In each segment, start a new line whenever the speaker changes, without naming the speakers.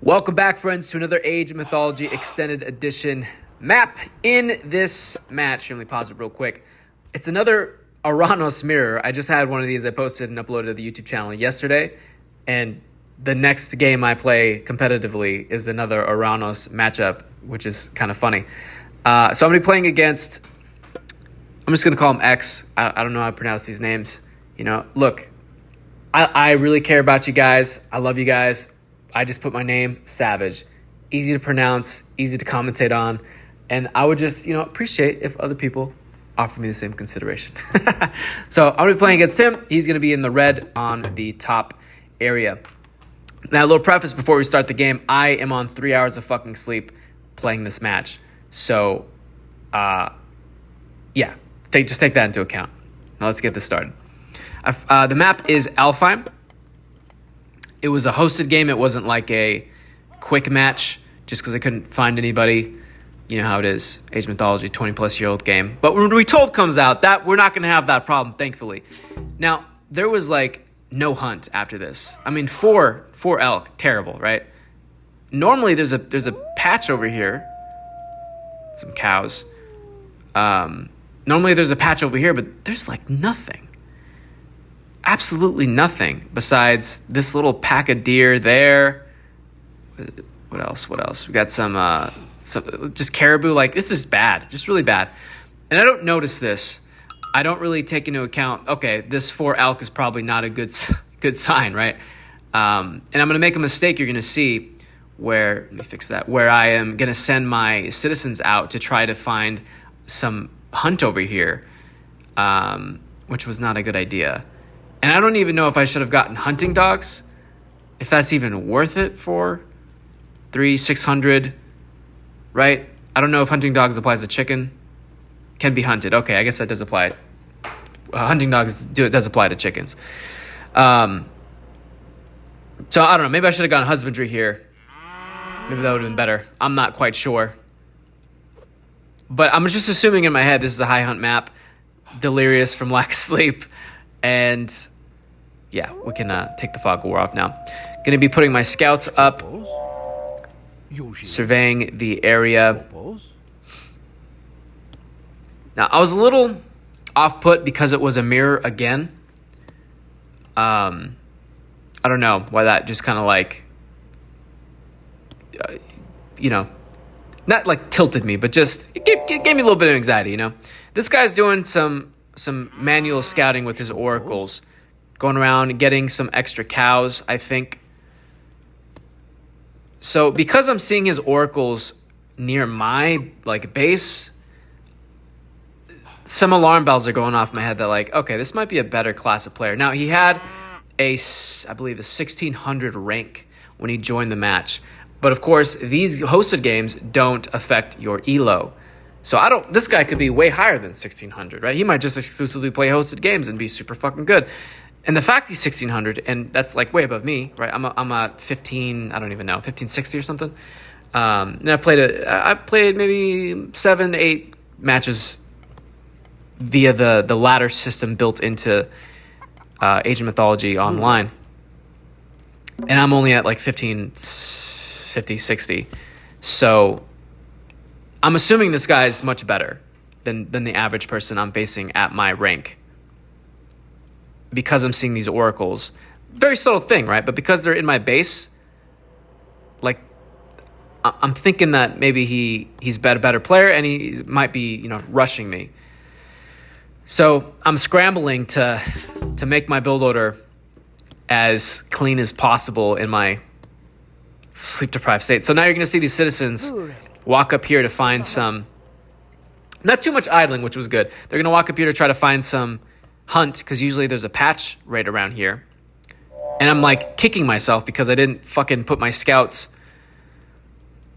Welcome back, friends, to another Age of Mythology Extended Edition map. In this match, here, let me pause it real quick. It's another Oranos mirror. I just had one of these I posted and uploaded to the YouTube channel yesterday, and the next game I play competitively is another Oranos matchup, which is kind of funny. So I'm going to be playing against, I'm just going to call him X. I don't know how to pronounce these names. You know, look, I really care about you guys. I love you guys. I just put my name, Savage. Easy to pronounce, easy to commentate on. And I would just, appreciate if other people offer me the same consideration. So I'm going to be playing against him. He's going to be in the red on the top area. Now, a little preface before we start the game. I am on 3 hours of fucking sleep playing this match. So, yeah, just take that into account. Now let's get this started. The map is Alfheim. It was a hosted game. It wasn't like a quick match just because I couldn't find anybody. You know how it is. Age of Mythology, 20-plus-year-old game. But when Retold comes out, that we're not going to have that problem, thankfully. Now, there was like no hunt after this. I mean, four elk, terrible, right? Normally, there's a patch over here. Some cows. Normally, there's a patch over here, but there's like nothing. Absolutely nothing besides this little pack of deer there. What else? We got some just caribou. Like, this is bad, just really bad. And I don't notice this. I don't really take into account, okay, this 4 elk is probably not a good sign, right? And I'm going to make a mistake you're going to see where, let me fix that, where I am going to send my citizens out to try to find some hunt over here, which was not a good idea. And I don't even know if I should have gotten hunting dogs, if that's even worth it for 600, right? I don't know if hunting dogs applies to chicken. Can be hunted. Okay, I guess that does apply. Hunting dogs does apply to chickens. So I don't know. Maybe I should have gotten husbandry here. Maybe that would have been better. I'm not quite sure. But I'm just assuming in my head this is a high hunt map. Delirious from lack of sleep. And yeah, we can take the fog war off now. Going to be putting my scouts up, surveying the area. Now, I was a little off-put because it was a mirror again. I don't know why that just kind of like, not like tilted me, but just it gave me a little bit of anxiety, This guy's doing some manual scouting with his oracles, going around and getting some extra cows, I think. So because I'm seeing his oracles near my base, some alarm bells are going off in my head that okay, this might be a better class of player. Now, he had I believe a 1600 rank when he joined the match. But of course, these hosted games don't affect your elo. So this guy could be way higher than 1600, right? He might just exclusively play hosted games and be super fucking good. And the fact he's 1600, and that's way above me, right? I'm a 15, I don't even know, 1560 or something. And I played maybe 7, 8 matches via the ladder system built into Age of Mythology Online. And I'm only at 15, 50, 60. So I'm assuming this guy is much better than the average person I'm facing at my rank, because I'm seeing these oracles. Very subtle thing, right? But because they're in my base, I'm thinking that maybe he's a better player, and he might be rushing me. So I'm scrambling to make my build order as clean as possible in my sleep-deprived state. So now you're going to see these citizens walk up here to find some, not too much idling, which was good. They're going to walk up here to try to find some hunt, because usually there's a patch right around here. And I'm kicking myself because I didn't fucking put my scouts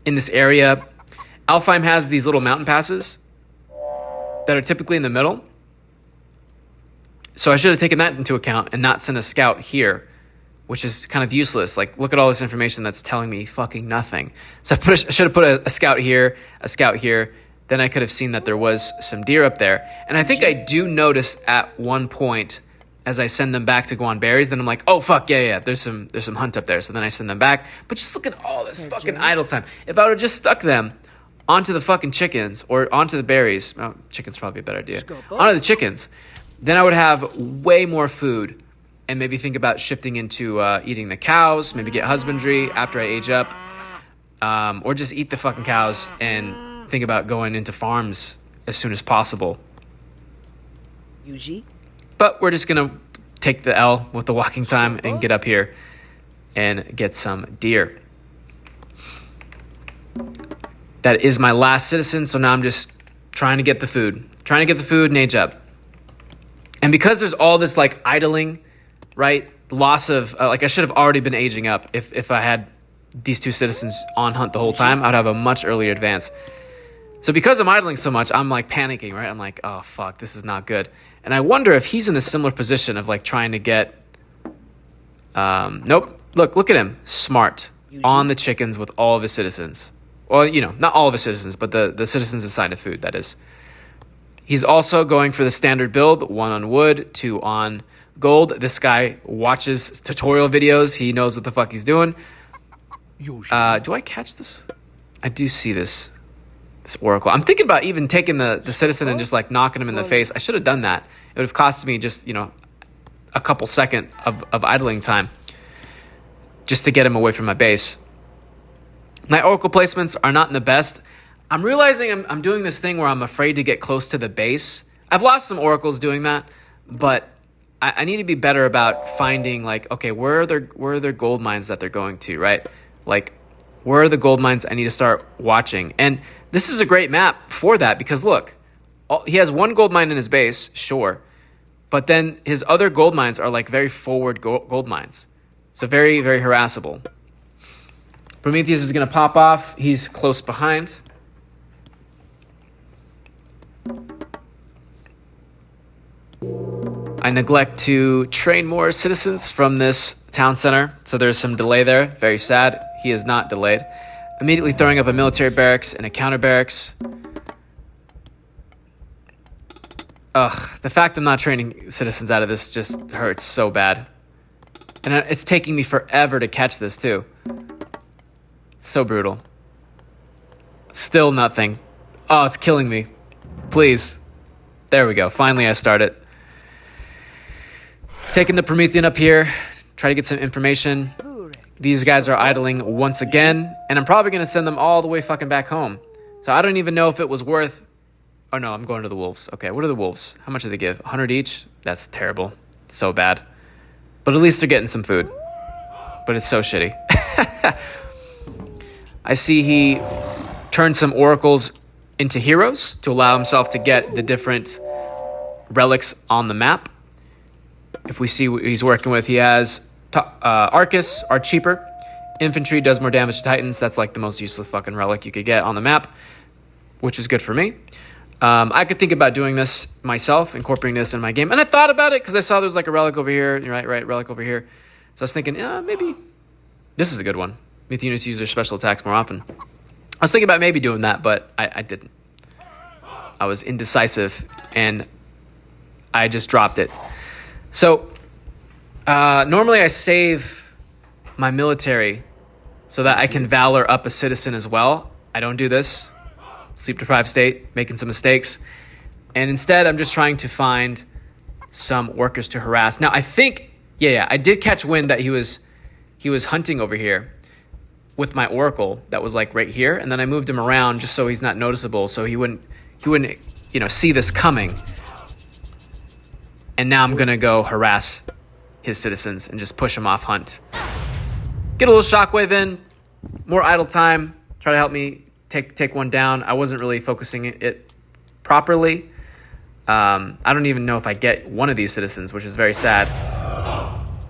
in this area. Alfheim has these little mountain passes that are typically in the middle. So I should have taken that into account and not sent a scout here, which is kind of useless. Look at all this information that's telling me fucking nothing. So I should have put a scout here, a scout here. Then I could have seen that there was some deer up there. And I think I do notice at one point as I send them back to go on berries. Then I'm like, oh fuck, yeah, there's some hunt up there. So then I send them back. But just look at all this fucking idle time. If I would have just stuck them onto the fucking chickens or onto the berries, well, chickens probably a better idea. Onto the chickens, then I would have way more food, and maybe think about shifting into eating the cows. Maybe get husbandry after I age up, or just eat the fucking cows and think about going into farms as soon as possible. But we're just going to take the L with the walking time and get up here and get some deer. That is my last citizen, so now I'm just trying to get the food. Trying to get the food and age up. And because there's all this like idling, right? Loss of, like I should have already been aging up. If I had these two citizens on hunt the whole time, I'd have a much earlier advance. So because I'm idling so much, I'm like panicking, right? I'm like, oh fuck, this is not good. And I wonder if he's in a similar position of like trying to get, nope. Look at him. Smart. On the chickens with all of his citizens. Well, you know, not all of his citizens, but the citizens assigned to food, that is. He's also going for the standard build, 1 on wood, 2 on gold. This guy watches tutorial videos. He knows what the fuck he's doing. Do I catch this? I do see this oracle. I'm thinking about even taking the citizen and just like knocking him in the face. I should have done that. It would have cost me just, you know, a couple seconds of idling time just to get him away from my base. My oracle placements are not in the best. I'm realizing I'm doing this thing where I'm afraid to get close to the base. I've lost some oracles doing that, but I need to be better about finding like, okay, where are their gold mines that they're going to, right? Like, where are the gold mines I need to start watching? And this is a great map for that because look, he has 1 gold mine in his base, sure, but then his other gold mines are like very forward gold mines. So very, very harassable. Prometheus is going to pop off. He's close behind. I neglect to train more citizens from this town center, so there's some delay there. Very sad. He is not delayed. Immediately throwing up a military barracks and a counter barracks. Ugh, the fact I'm not training citizens out of this just hurts so bad. And it's taking me forever to catch this too. So brutal. Still nothing. Oh, it's killing me. Please. There we go. Finally I start it. Taking the Promethean up here. Try to get some information. These guys are idling once again. And I'm probably going to send them all the way fucking back home. So I don't even know if it was worth... Oh no, I'm going to the wolves. Okay, what are the wolves? How much do they give? 100 each? That's terrible. So bad. But at least they're getting some food. But it's so shitty. I see he turned some oracles into heroes to allow himself to get the different relics on the map. If we see what he's working with, he has Arcus are cheaper. Infantry does more damage to Titans. That's like the most useless fucking relic you could get on the map, which is good for me. I could think about doing this myself, incorporating this in my game. And I thought about it because I saw there's like a relic over here. Right, relic over here. So I was thinking, maybe this is a good one. Myth units use their special attacks more often. I was thinking about maybe doing that, but I didn't. I was indecisive, and I just dropped it. So, normally I save my military so that I can valor up a citizen as well. I don't do this. Sleep-deprived state, making some mistakes. And instead, I'm just trying to find some workers to harass. Now, I think, I did catch wind that he was hunting over here with my oracle that was like right here, and then I moved him around just so he's not noticeable, so he wouldn't see this coming. And now I'm gonna go harass his citizens and just push him off hunt. Get a little shockwave in, more idle time, try to help me take one down. I wasn't really focusing it properly. I don't even know if I get one of these citizens, which is very sad.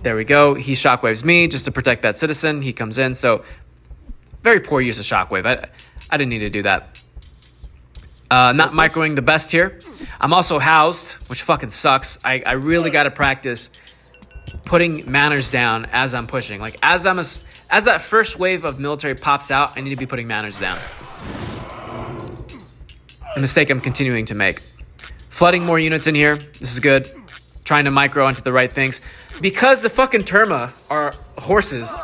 There we go. He shockwaves me just to protect that citizen. He comes in, so very poor use of shockwave. I didn't need to do that. Not microing the best here. I'm also housed, which fucking sucks. I really got to practice putting manners down as I'm pushing. Like as that first wave of military pops out, I need to be putting manners down. A mistake I'm continuing to make. Flooding more units in here. This is good. trying to micro onto the right things. Because the fucking Terma are horses,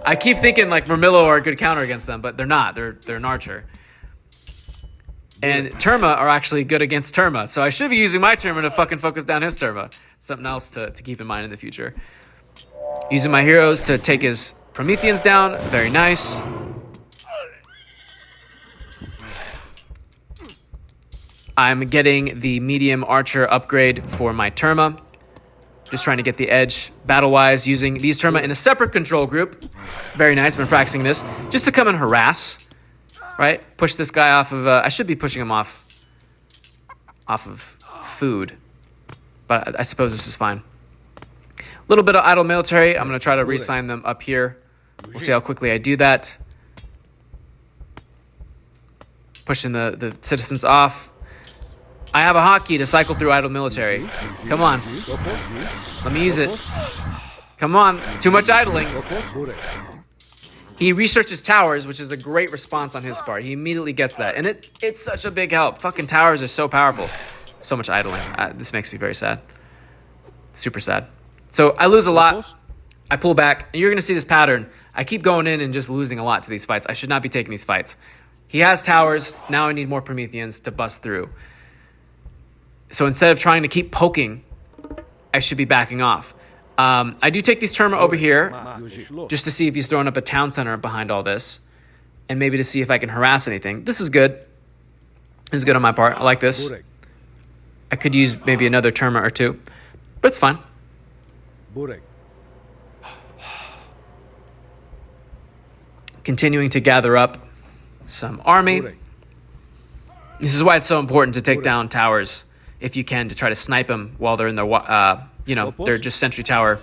I keep thinking like Murmillo are a good counter against them, but they're not. They're an archer. And Terma are actually good against Terma, so I should be using my Terma to fucking focus down his Terma. Something else to keep in mind in the future. Using my heroes to take his Prometheans down. Very nice. I'm getting the medium archer upgrade for my Terma. Just trying to get the edge battle-wise using these Terma in a separate control group. Very nice. Been practicing this just to come and harass, right? Push this guy off of... I should be pushing him off of food, but I suppose this is fine. A little bit of idle military. I'm going to try to reassign them up here. We'll see how quickly I do that. Pushing the citizens off. I have a hotkey to cycle through idle military. Come on. Let me use it. Come on. Too much idling. He researches towers, which is a great response on his part. He immediately gets that. And it's such a big help. Fucking towers are so powerful. So much idling. This makes me very sad. Super sad. So I lose a lot. I pull back. And you're going to see this pattern. I keep going in and just losing a lot to these fights. I should not be taking these fights. He has towers. Now I need more Prometheans to bust through. So instead of trying to keep poking, I should be backing off. I do take these Terma over here just to see if he's throwing up a town center behind all this. And maybe to see if I can harass anything. This is good. This is good on my part. I like this. I could use maybe another Terma or two. But it's fine. Continuing to gather up some army. This is why it's so important to take down towers if you can, to try to snipe them while they're in their, they're just sentry tower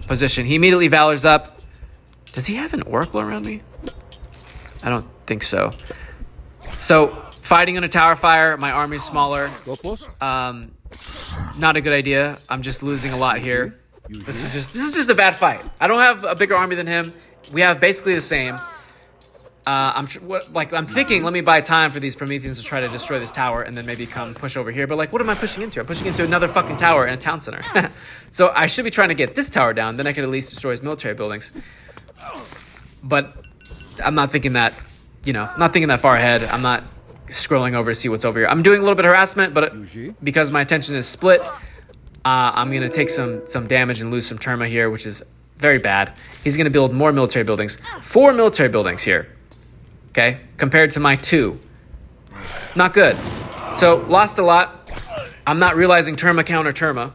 position. He immediately valors up. Does he have an oracle around me? I don't think so. So fighting in a tower fire, my army's smaller. Not a good idea. I'm just losing a lot here. This is just a bad fight. I don't have a bigger army than him. We have basically the same. I'm thinking, let me buy time for these Prometheans to try to destroy this tower and then maybe come push over here. But like, what am I pushing into? I'm pushing into another fucking tower and a town center. So I should be trying to get this tower down. Then I could at least destroy his military buildings. But I'm not thinking that, not thinking that far ahead. I'm not scrolling over to see what's over here. I'm doing a little bit of harassment, but because my attention is split, I'm going to take some damage and lose some Terma here, which is very bad. He's going to build more military buildings. 4 military buildings here. Okay, compared to my 2. Not good. So, lost a lot. I'm not realizing Terma counter Terma.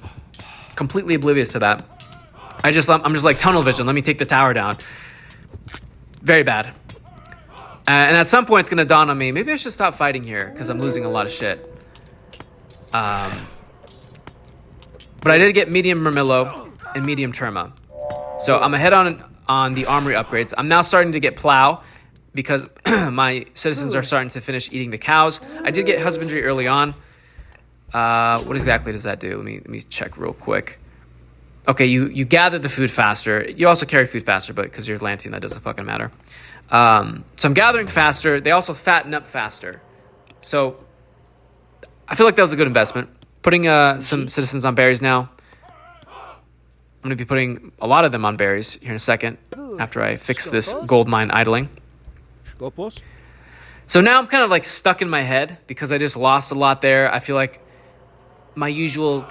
Completely oblivious to that. I'm just like tunnel vision. Let me take the tower down. Very bad. And at some point, it's going to dawn on me. Maybe I should stop fighting here because I'm losing a lot of shit. But I did get medium Murmillo and medium Terma. So, I'm ahead on the armory upgrades. I'm now starting to get plow, because my citizens are starting to finish eating the cows. I did get husbandry early on. What exactly does that do? Let me check real quick. Okay, you gather the food faster. You also carry food faster, but because you're Atlantean, that doesn't fucking matter. So I'm gathering faster. They also fatten up faster. So I feel like that was a good investment. Putting some citizens on berries now. I'm going to be putting a lot of them on berries here in a second after I fix this gold mine idling. So now I'm kind of like stuck in my head because I just lost a lot there. I feel like my usual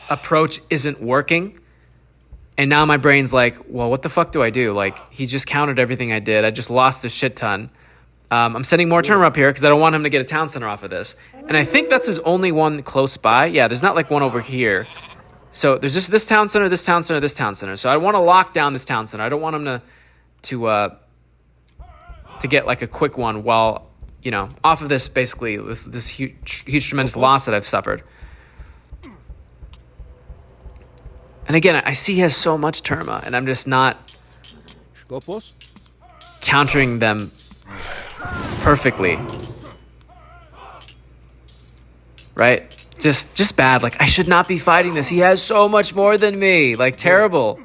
approach isn't working. And now my brain's like, well, what the fuck do I do? Like, he just countered everything I did. I just lost a shit ton. I'm sending more Terma up here because I don't want him to get a town center off of this. And I think that's his only one close by. Yeah, there's not like one over here. So there's just this town center, this town center, this town center. So I want to lock down this town center. I don't want him to get like a quick one while, off of this, basically, this huge, tremendous loss that I've suffered. And again, I see he has so much Terma, and I'm just not countering them perfectly. Right? Just bad. Like, I should not be fighting this. He has so much more than me. Like, terrible.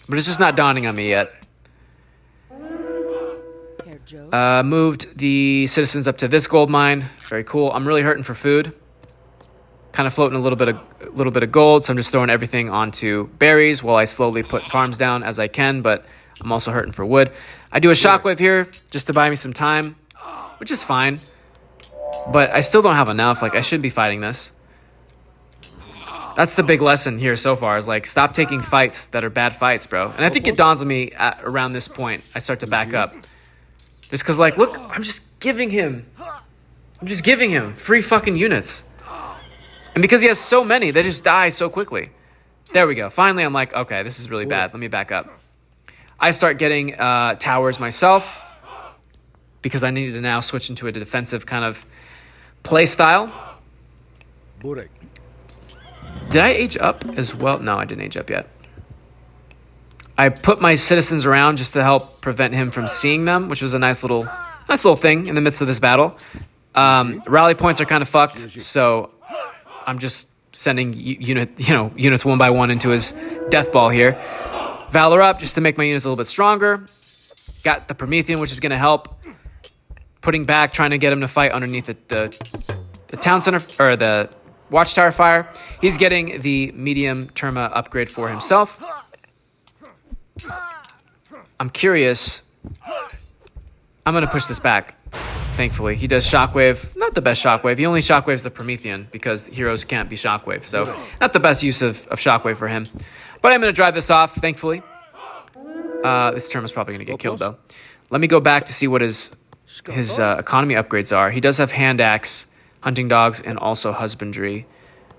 But it's just not dawning on me yet. Moved the citizens up to this gold mine. Very cool. I'm really hurting for food. kind of floating a little bit of gold, so I'm just throwing everything onto berries while I slowly put farms down as I can, but I'm also hurting for wood. I do a shockwave here just to buy me some time, which is fine, but I still don't have enough. Like, I should be fighting this. That's the big lesson here so far, is like, stop taking fights that are bad fights, bro. And I think it dawns on me around this point. I start to back up. Just because, like, look, I'm just giving him free fucking units. And because he has so many, they just die so quickly. There we go. Finally, I'm like, okay, this is really bad. Let me back up. I start getting towers myself because I needed to now switch into a defensive kind of play style. Did I age up as well? No, I didn't age up yet. I put my citizens around just to help prevent him from seeing them, which was a nice little thing in the midst of this battle. Rally points are kind of fucked, so I'm just sending units one by one into his death ball here. Valor up just to make my units a little bit stronger. Got the Promethean, which is going to help. Putting back, trying to get him to fight underneath the town center, or the Watchtower fire. He's getting the medium Terma upgrade for himself. I'm curious. I'm going to push this back, thankfully. He does Shockwave. Not the best Shockwave. He only Shockwaves the Promethean because heroes can't be Shockwave. So not the best use of Shockwave for him. But I'm going to drive this off, thankfully. This Terma's probably going to get killed, though. Let me go back to see what his economy upgrades are. He does have Hand Axe, Hunting Dogs, and also Husbandry.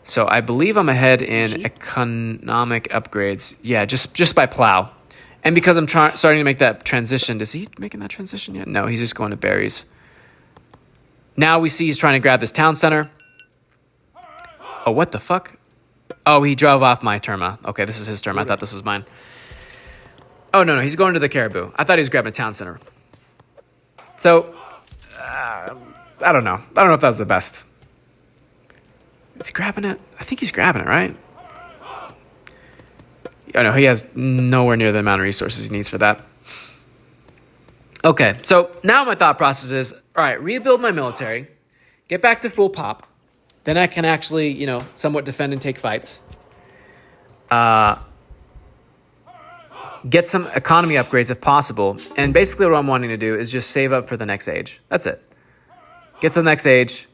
So I believe I'm ahead in economic upgrades. Yeah, just by plow. And because I'm starting to make that transition. Is he making that transition yet? No, he's just going to berries. Now we see he's trying to grab this town center. Oh, what the fuck? Oh, he drove off my Terma. Okay, this is his Terma. I thought this was mine. Oh, no, he's going to the Caribou. I thought he was grabbing a town center. So, I don't know. I don't know if that was the best. Is he grabbing it? I think he's grabbing it, right? I know he has nowhere near the amount of resources he needs for that. Okay, so now my thought process is, all right, rebuild my military, get back to full pop, then I can actually, somewhat defend and take fights. Get some economy upgrades if possible. And basically what I'm wanting to do is just save up for the next age. That's it. Get to the next age,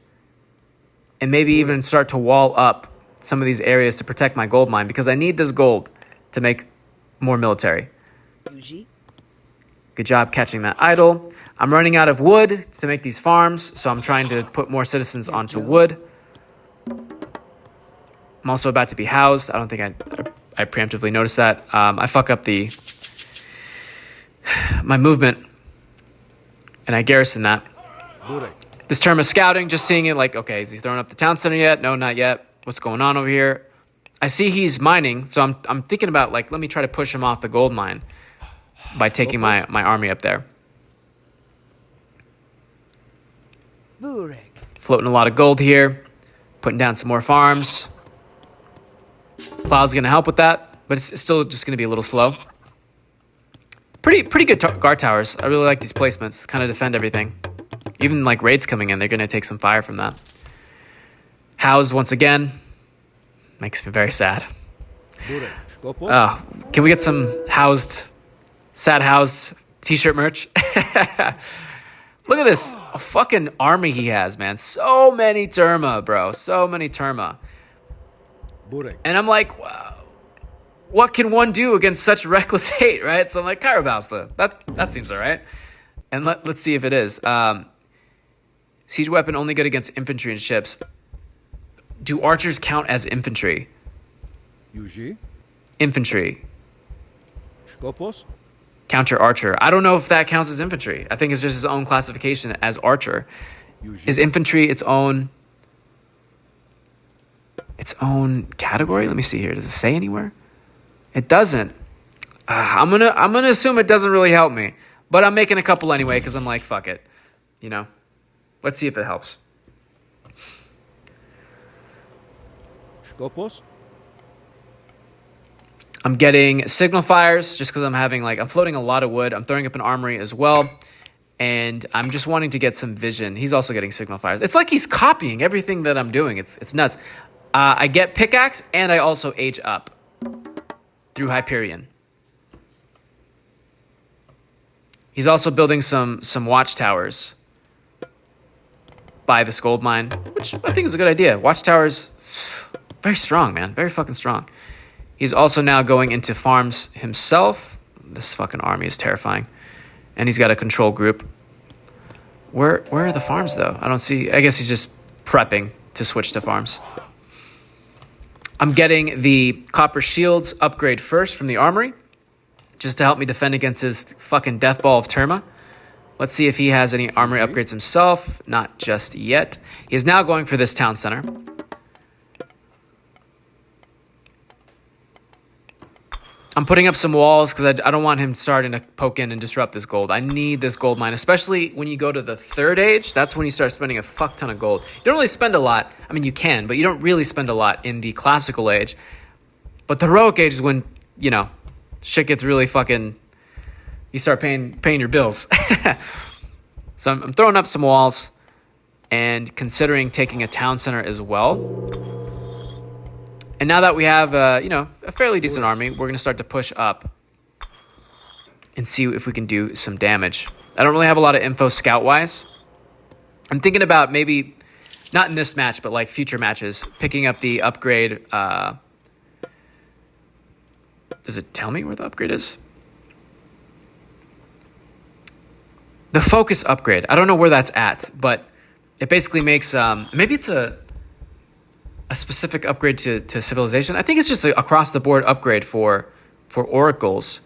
and maybe even start to wall up some of these areas to protect my gold mine, because I need this gold to make more military. Good job catching that idol. I'm running out of wood to make these farms, so I'm trying to put more citizens onto wood. I'm also about to be housed. I don't think I preemptively noticed that. I fuck up my movement, and I garrison that. This term is scouting, just seeing it like, okay, is he throwing up the town center yet? No, not yet. What's going on over here? I see he's mining, so I'm thinking about, like, let me try to push him off the gold mine by taking my army up there. Floating a lot of gold here, putting down some more farms. Plow's going to help with that, but it's still just going to be a little slow. Pretty good guard towers. I really like these placements. Kind of defend everything. Even like raids coming in, they're going to take some fire from that. Housed once again. Makes me very sad. Can we get some sad housed t-shirt merch? Look at this fucking army he has, man. So many Terma, bro. So many Terma. And I'm like, wow, what can one do against such reckless hate, right? So I'm like, Karabalsta, that seems all right. And let's see if it is. Siege weapon only good against infantry and ships. Do archers count as infantry? Infantry. Counter archer. I don't know if that counts as infantry. I think it's just his own classification as archer. Is infantry its own category? Let me see here. Does it say anywhere? It doesn't. I'm gonna assume it doesn't really help me, but I'm making a couple anyway because I'm like, fuck it, Let's see if it helps. I'm getting signal fires just because I'm floating a lot of wood. I'm throwing up an armory as well, and I'm just wanting to get some vision. He's also getting signal fires. It's like he's copying everything that I'm doing. It's nuts. I get pickaxe, and I also age up through Hyperion. He's also building some watchtowers by this gold mine, which I think is a good idea. Watchtowers, very strong, man. Very fucking strong. He's also now going into farms himself. This fucking army is terrifying. And he's got a control group. Where are the farms, though? I don't see. I guess he's just prepping to switch to farms. I'm getting the copper shields upgrade first from the armory, just to help me defend against his fucking death ball of Terma. Let's see if he has any armory upgrades himself. Not just yet. He's now going for this town center. I'm putting up some walls because I don't want him starting to poke in and disrupt this gold. I need this gold mine, especially when you go to the third age. That's when you start spending a fuck ton of gold. You don't really spend a lot. I mean, you can, but you don't really spend a lot in the classical age. But the heroic age is when, you know, shit gets really fucking... You start paying your bills. So I'm throwing up some walls and considering taking a town center as well. And now that we have, a fairly decent army, we're going to start to push up and see if we can do some damage. I don't really have a lot of info scout-wise. I'm thinking about maybe, not in this match, but like future matches, picking up the upgrade. Does it tell me where the upgrade is? The focus upgrade. I don't know where that's at, but it basically makes, maybe it's a specific upgrade to civilization. I think it's just an across-the-board upgrade for oracles,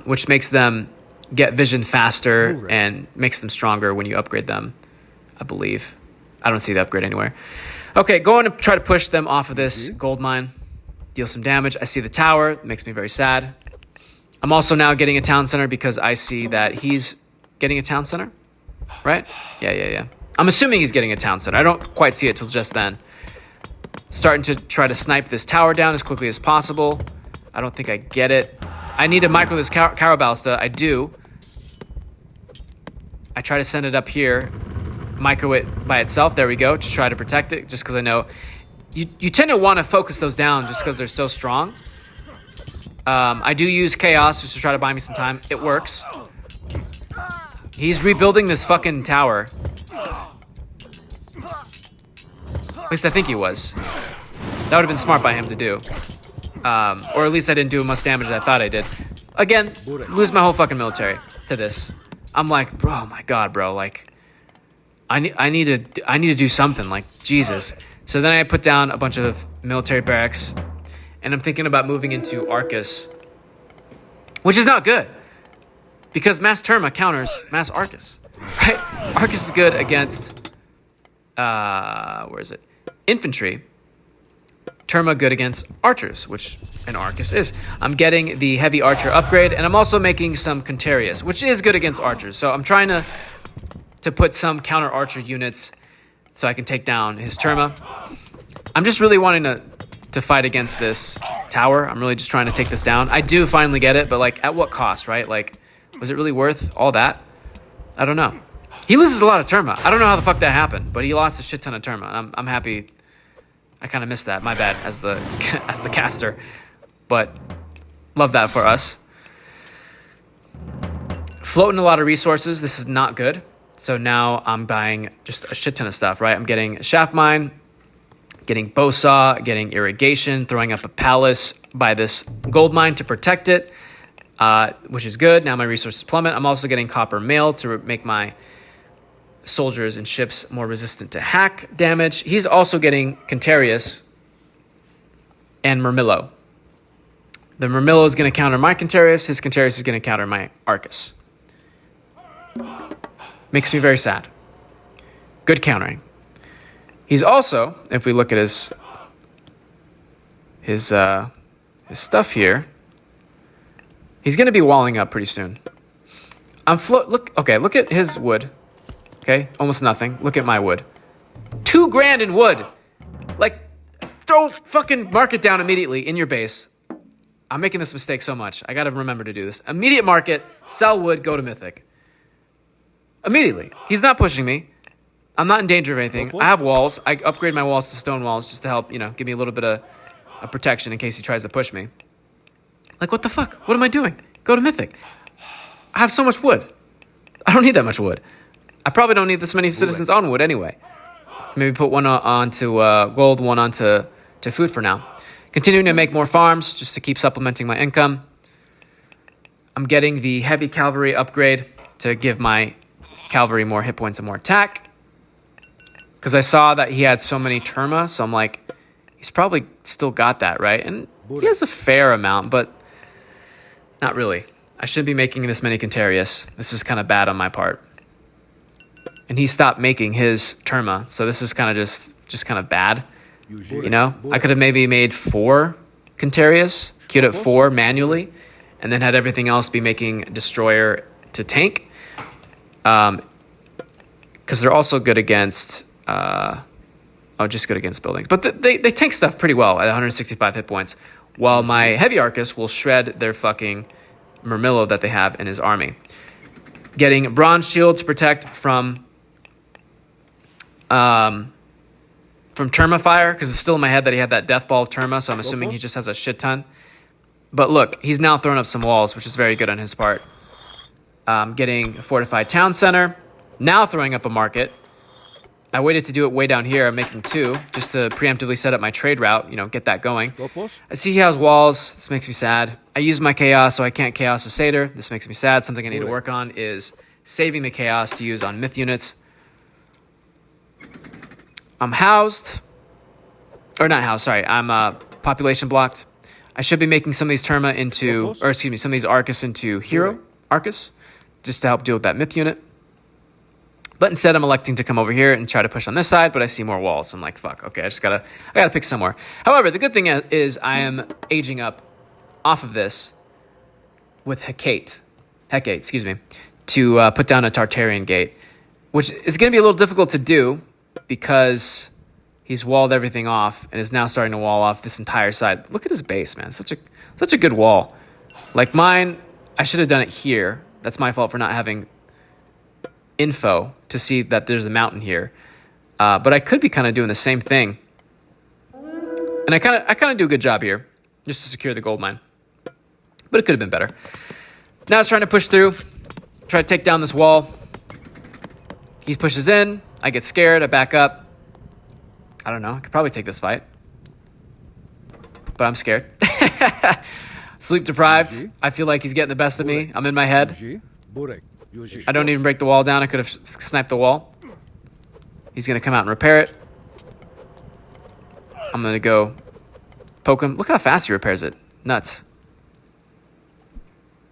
which makes them get vision faster and makes them stronger when you upgrade them, I believe. I don't see the upgrade anywhere. Okay, going to try to push them off of this gold mine, deal some damage. I see the tower. It makes me very sad. I'm also now getting a town center because I see that he's getting a town center, right? Yeah. I'm assuming he's getting a town center. I don't quite see it till just then. Starting to try to snipe this tower down as quickly as possible. I don't think I get it. I need to micro this Carabalsta. I do. I try to send it up here. Micro it by itself. There we go. To try to protect it. Just because I know... You tend to want to focus those down just because they're so strong. I do use Chaos just to try to buy me some time. It works. He's rebuilding this fucking tower. At least I think he was. That would have been smart by him to do. Or at least I didn't do as much damage as I thought I did. Again, lose my whole fucking military to this. I'm like, bro, oh my god, bro. Like, I need to do something. Like, Jesus. So then I put down a bunch of military barracks. And I'm thinking about moving into Arcus. Which is not good. Because Mass Terma counters Mass Arcus. Right? Arcus is good against... where is it? Infantry. Terma good against archers, which an Arcus is. I'm getting the heavy archer upgrade, and I'm also making some Contarius, which is good against archers. So I'm trying to put some counter archer units so I can take down his Terma. I'm just really wanting to fight against this tower. I'm really just trying to take this down. I do finally get it, but like at what cost, right? Like, was it really worth all that? I don't know. He loses a lot of Terma. I don't know how the fuck that happened, but he lost a shit ton of Terma. I'm happy. I kind of missed that. My bad as the caster, but love that for us. Floating a lot of resources. This is not good. So now I'm buying just a shit ton of stuff, right? I'm getting a shaft mine, getting bow saw, getting irrigation, throwing up a palace by this gold mine to protect it, which is good. Now my resources plummet. I'm also getting copper mail to make my soldiers and ships more resistant to hack damage. He's also getting Contarius and Murmillo. The Murmillo is going to counter my Contarius. His Contarius is going to counter my Arcus. Makes me very sad. Good countering. He's also, if we look at his stuff here, he's going to be walling up pretty soon. Look at his wood. Okay, almost nothing. Look at my wood. $2,000 in wood. Like, throw fucking market down immediately in your base. I'm making this mistake so much. I gotta remember to do this. Immediate market, sell wood, go to Mythic. Immediately. He's not pushing me. I'm not in danger of anything. I have walls. I upgrade my walls to stone walls just to help, give me a little bit of protection in case he tries to push me. Like, what the fuck? What am I doing? Go to Mythic. I have so much wood. I don't need that much wood. I probably don't need this many citizens on wood anyway. Maybe put one onto gold, one onto food for now. Continuing to make more farms just to keep supplementing my income. I'm getting the heavy cavalry upgrade to give my cavalry more hit points and more attack. Because I saw that he had so many Terma, so I'm like, he's probably still got that, right? And he has a fair amount, but not really. I shouldn't be making this many Contarius. This is kind of bad on my part. And he stopped making his Terma, so this is kind of just kind of bad. I could have maybe made 4 Contarius, queued at 4 manually, and then had everything else be making Destroyer to tank. Because they're also good against... just good against buildings. But they tank stuff pretty well at 165 hit points, while my Heavy Arcus will shred their fucking Murmillo that they have in his army. Getting Bronze Shield to protect from Terma Fire, because it's still in my head that he had that Death Ball of Terma, so I'm assuming he just has a shit ton. But look, he's now throwing up some walls, which is very good on his part. Getting a Fortified Town Center, now throwing up a market. I waited to do it way down here. I'm making 2 just to preemptively set up my trade route, get that going. I see he has walls. This makes me sad. I use my chaos, so I can't chaos a satyr. This makes me sad. Something I need to work on is saving the chaos to use on myth units. I'm housed. Or not housed, sorry. I'm population blocked. I should be making some of these Terma into, or excuse me, some of these Arcus into Hero Arcus, just to help deal with that myth unit. But instead, I'm electing to come over here and try to push on this side, but I see more walls. So I'm like, fuck, okay, I gotta pick somewhere. However, the good thing is I am aging up off of this with Hecate, to put down a Tartarian gate, which is going to be a little difficult to do because he's walled everything off and is now starting to wall off this entire side. Look at his base, man. Such a good wall. Like mine, I should have done it here. That's my fault for not having info to see that there's a mountain here. But I could be kind of doing the same thing. And I kind of do a good job here just to secure the gold mine. But it could have been better. Now it's trying to push through, try to take down this wall. He pushes in. I get scared. I back up. I don't know. I could probably take this fight. But I'm scared. Sleep deprived. I feel like he's getting the best of me. I'm in my head. I don't even break the wall down. I could have sniped the wall. He's going to come out and repair it. I'm going to go poke him. Look how fast he repairs it. Nuts.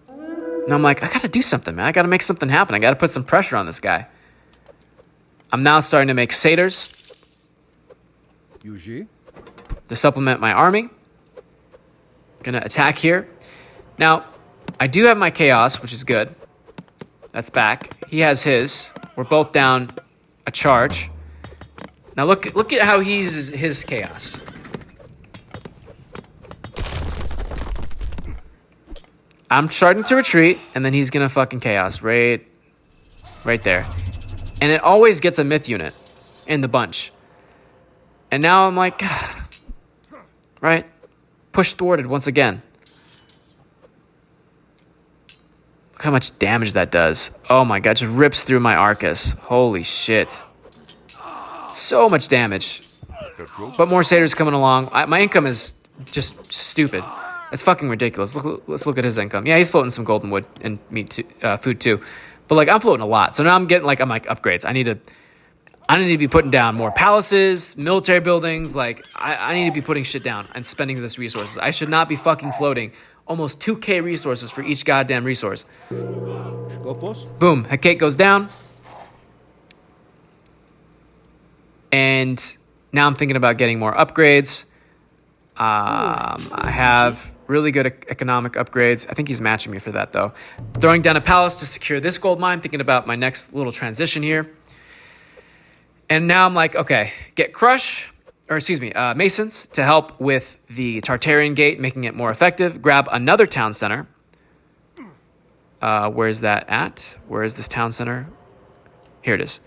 And I'm like, I got to do something, man. I got to make something happen. I got to put some pressure on this guy. I'm now starting to make satyrs to supplement my army. Going to attack here. Now, I do have my chaos, which is good. That's back. He has his. We're both down a charge. Now look at how he uses his chaos. I'm starting to retreat, and then he's gonna fucking chaos right there. And it always gets a myth unit in the bunch. And now I'm like, right? Push thwarted once again. Look how much damage that does. Oh my god, just rips through my Arcus. Holy shit. So much damage. But more satyrs coming along. My income is just stupid. It's fucking ridiculous. Let's look at his income. Yeah, he's floating some golden wood and meat too, food too. But like I'm floating a lot. So now I'm getting I'm like upgrades. I need to be putting down more palaces, military buildings. Like I need to be putting shit down and spending this resources. I should not be fucking floating almost 2k resources for each goddamn resource. Boom. Hecate goes down. And now I'm thinking about getting more upgrades. I have really good economic upgrades. I think he's matching me for that, though. Throwing down a palace to secure this gold mine. Thinking about my next little transition here. And now I'm like, okay, get Masons to help with the Tartarian gate, making it more effective. Grab another town center. Where's that at? Where is this town center? Here it is.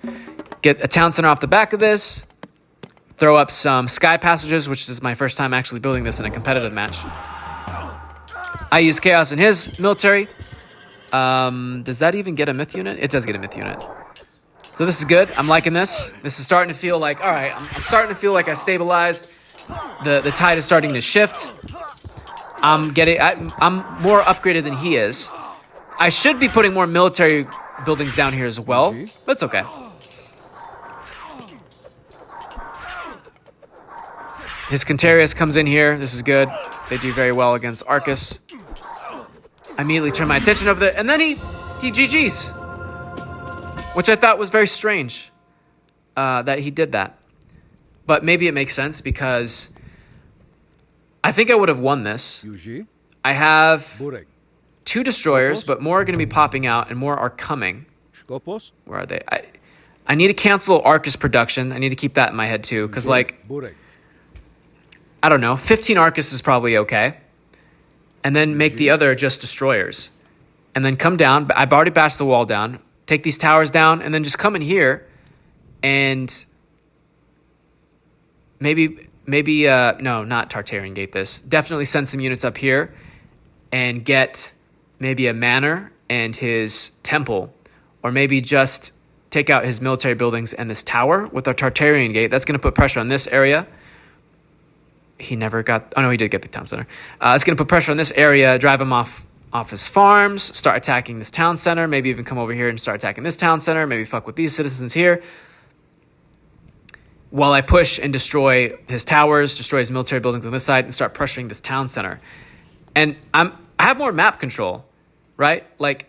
Get a town center off the back of this. Throw up some sky passages, which is my first time actually building this in a competitive match. I use chaos in his military. Does that even get a myth unit? It does get a myth unit. So this is good. I'm liking this. This is starting to feel like, all right, I'm starting to feel like I stabilized. The tide is starting to shift. I'm more upgraded than he is. I should be putting more military buildings down here as well. That's okay. His Contarius comes in here. This is good. They do very well against Arcus. I immediately turn my attention over there, and then he GG's. Which I thought was very strange that he did that. But maybe it makes sense because I think I would have won this. I have 2 destroyers, but more are going to be popping out and more are coming. Where are they? I need to cancel Arcus production. I need to keep that in my head too. Because like, I don't know, 15 Arcus is probably okay. And then make the other just destroyers. And then come down. I've already bashed the wall down. Take these towers down, and then just come in here, and maybe no, not Tartarian Gate this. Definitely send some units up here, and get maybe a manor and his temple, or maybe just take out his military buildings and this tower with our Tartarian Gate. That's going to put pressure on this area. He never got... Oh, no, he did get the town center. It's going to put pressure on this area, drive him off his farms, start attacking this town center, maybe even come over here and start attacking this town center, maybe fuck with these citizens here. While I push and destroy his towers, destroy his military buildings on this side, and start pressuring this town center. And I have more map control, right? Like,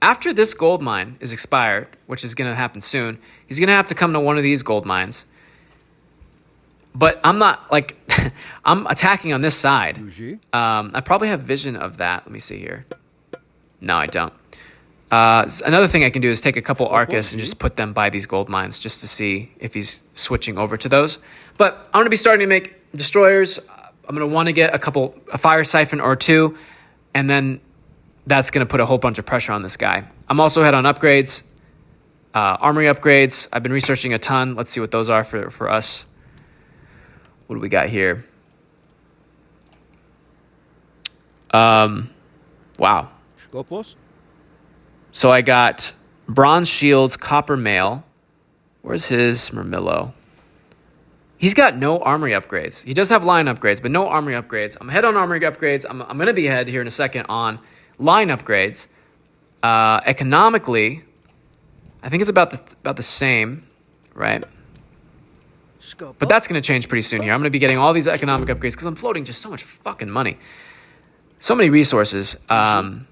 after this gold mine is expired, which is going to happen soon, he's going to have to come to one of these gold mines. But I'm not, like, I'm attacking on this side. I probably have vision of that. Let me see here. No, I don't. Another thing I can do is take a couple Arcus and just put them by these gold mines just to see if he's switching over to those. But I'm going to be starting to make destroyers. I'm going to want to get a fire siphon or 2, and then that's going to put a whole bunch of pressure on this guy. I'm also ahead on upgrades, armory upgrades. I've been researching a ton. Let's see what those are for us. What do we got here? Wow. So I got bronze shields, copper mail. Where's his Murmillo? He's got no armory upgrades. He does have line upgrades, but no armory upgrades. I'm ahead on armory upgrades. I'm going to be ahead here in a second on line upgrades. Economically, I think it's about the same, right? But that's going to change pretty soon here. I'm going to be getting all these economic upgrades because I'm floating just so much fucking money. So many resources. And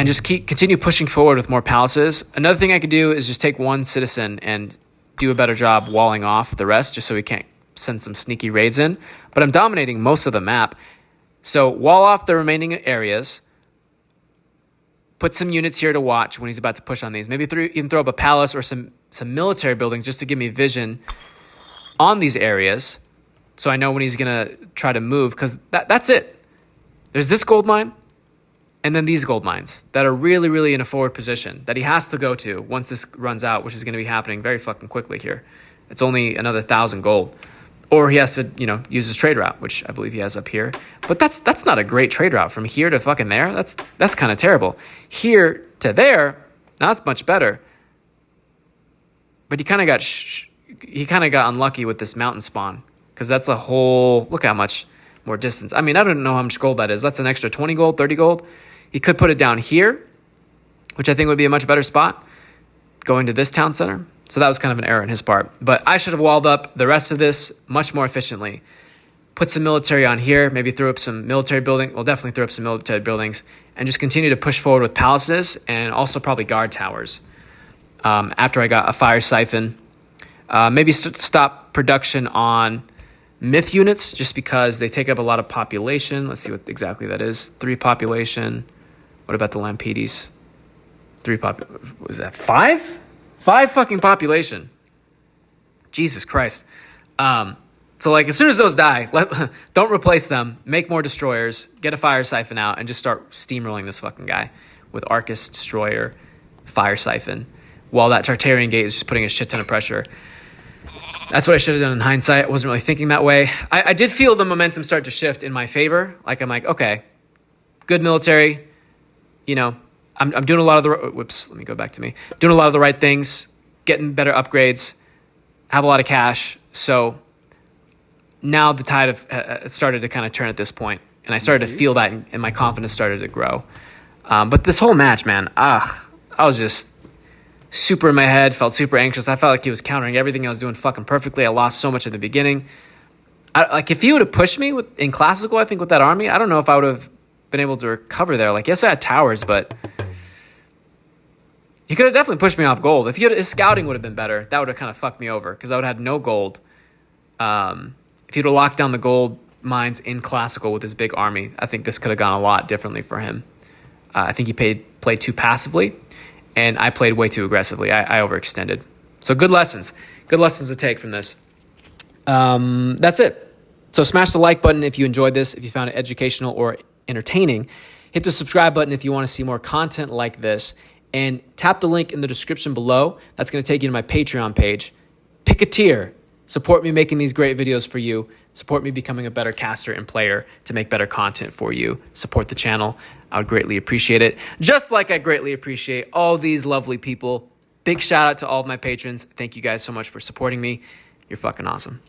just continue pushing forward with more palaces. Another thing I could do is just take one citizen and do a better job walling off the rest just so we can't send some sneaky raids in. But I'm dominating most of the map. So wall off the remaining areas. Put some units here to watch when he's about to push on these. Maybe even throw up a palace or some military buildings just to give me vision on these areas so I know when he's going to try to move, because that's it. There's this gold mine and then these gold mines that are really, really in a forward position that he has to go to once this runs out, which is going to be happening very fucking quickly here. It's only another 1,000 gold. Or he has to, use his trade route, which I believe he has up here. But that's not a great trade route. From here to fucking there, that's kind of terrible. Here to there, that's much better. But he kind of got unlucky with this mountain spawn, because that's a whole, look how much more distance. I mean, I don't know how much gold that is. That's an extra 20 gold, 30 gold. He could put it down here, which I think would be a much better spot, going to this town center. So that was kind of an error on his part. But I should have walled up the rest of this much more efficiently. Put some military on here, maybe throw up some military building. Well, definitely throw up some military buildings, and just continue to push forward with palaces and also probably guard towers. After I got a fire siphon, maybe stop production on myth units just because they take up a lot of population. Let's see what exactly that is. 3 population. What about the Lampedes? 3 was that 5? 5 fucking population. Jesus Christ. So like as soon as those die, don't replace them. Make more destroyers. Get a fire siphon out and just start steamrolling this fucking guy with Arcus, destroyer, fire siphon. while that Tartarian gate is just putting a shit ton of pressure. That's what I should have done in hindsight. I wasn't really thinking that way. I did feel the momentum start to shift in my favor. Like, I'm like, okay, good military. You know, I'm doing a lot of the, whoops, let me go back to me. Doing a lot of the right things, getting better upgrades, have a lot of cash. So now the tide of started to kind of turn at this point, and I started to feel that, and my confidence started to grow. But this whole match, man, I was just super in my head, felt super anxious. I felt like he was countering everything I was doing fucking perfectly. I lost so much at the beginning. Like, if he would have pushed me in classical, I think with that army, I don't know if I would have been able to recover there. Like, yes, I had towers, but he could have definitely pushed me off gold. If his scouting would have been better, that would have kind of fucked me over, because I would have had no gold. If he'd have locked down the gold mines in classical with his big army, I think this could have gone a lot differently for him. I think he played too passively, and I played way too aggressively. I overextended. So good lessons to take from this. That's it. So smash the like button if you enjoyed this, if you found it educational or entertaining. Hit the subscribe button if you want to see more content like this, and tap the link in the description below. That's going to take you to my Patreon page. Pick a tier. Support me making these great videos for you. Support me becoming a better caster and player to make better content for you. Support the channel. I would greatly appreciate it. Just like I greatly appreciate all these lovely people. Big shout out to all of my patrons. Thank you guys so much for supporting me. You're fucking awesome.